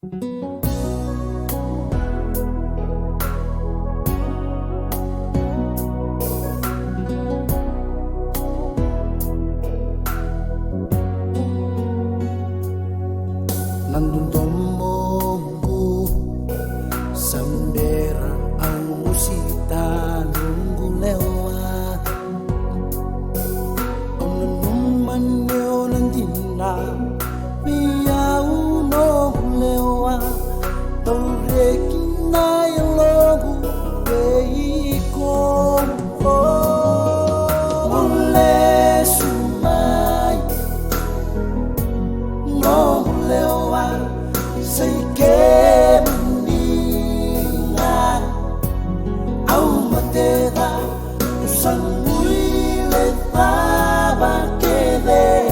Nandundommo sambera ang musita nunggulewa ang nanuman nyo nandina miyaw nunggulewa tawrekin na yung logo weiko mule sumay nunggulewa say que meninga au matera usang muile taba quede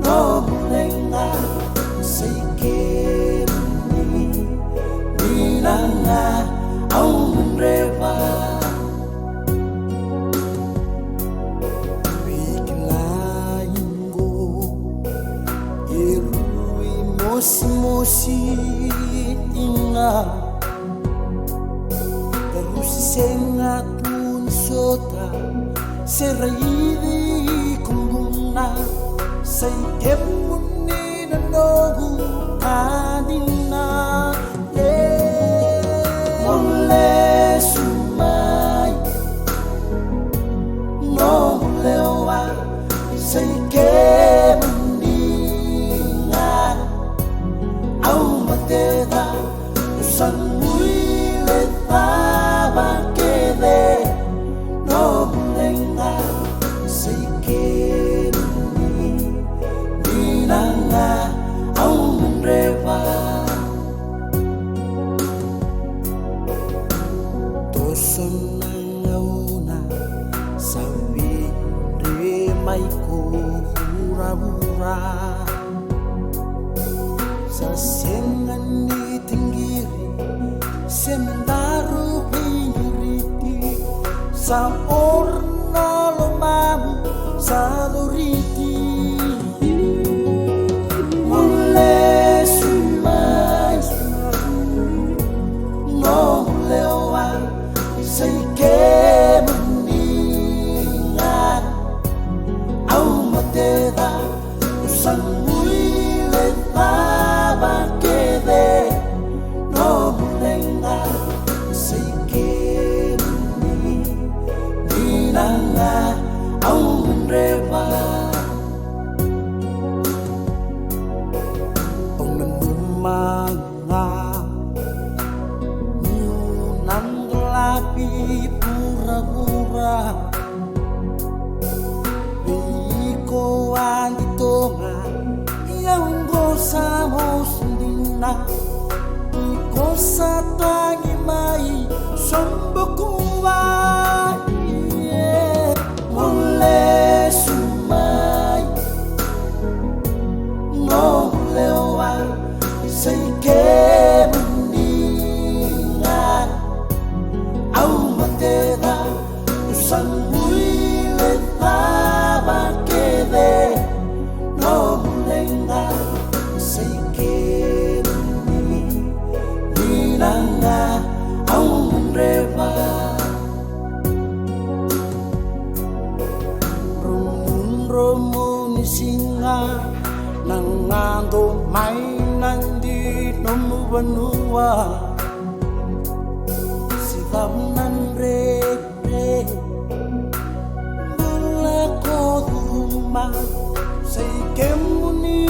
no mulenga say que meninga au munreva biglaingo irui mosi inga terus sengat pun sota seraidi kumbuna say kemuni nanogu adina mole sumai no lewa say mateda usang muile taba quede no mulenga say que minanga au munreva toson nangauna sabi remai ko hura-hura sa sengan ni tinggiri sementaro pinuriti sa orna lumamu sa luriti mule sumay no lewa say que meninga au mateda usang muile taba quede no mulenga say que meninga au munreva ang nanumanga nyunang lapi pura-pura biko ang itonga yang gozamos dina cosa tangi mai sombokuwa mule sumai no lewa say que meninga au mateda usang muile taba quede no mulenga say que meninga au munreva rumun singa nangando may nandi nomubanua sibam nanre bula ko duma say kemuni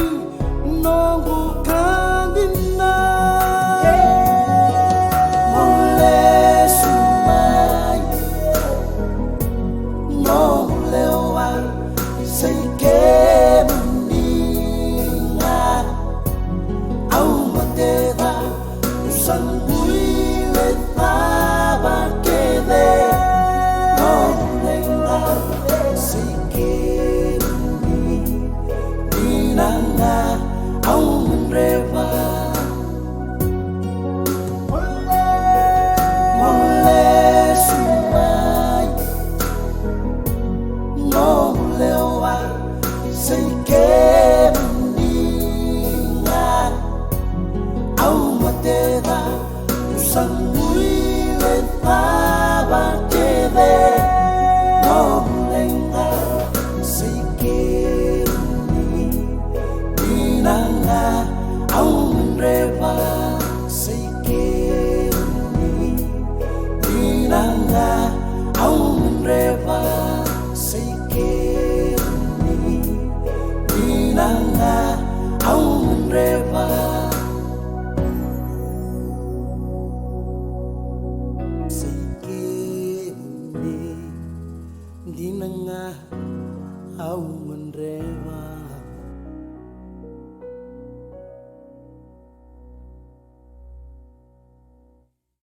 nongu kandina mule sumay no lewa say que meninga au mateda usang muile taba nanga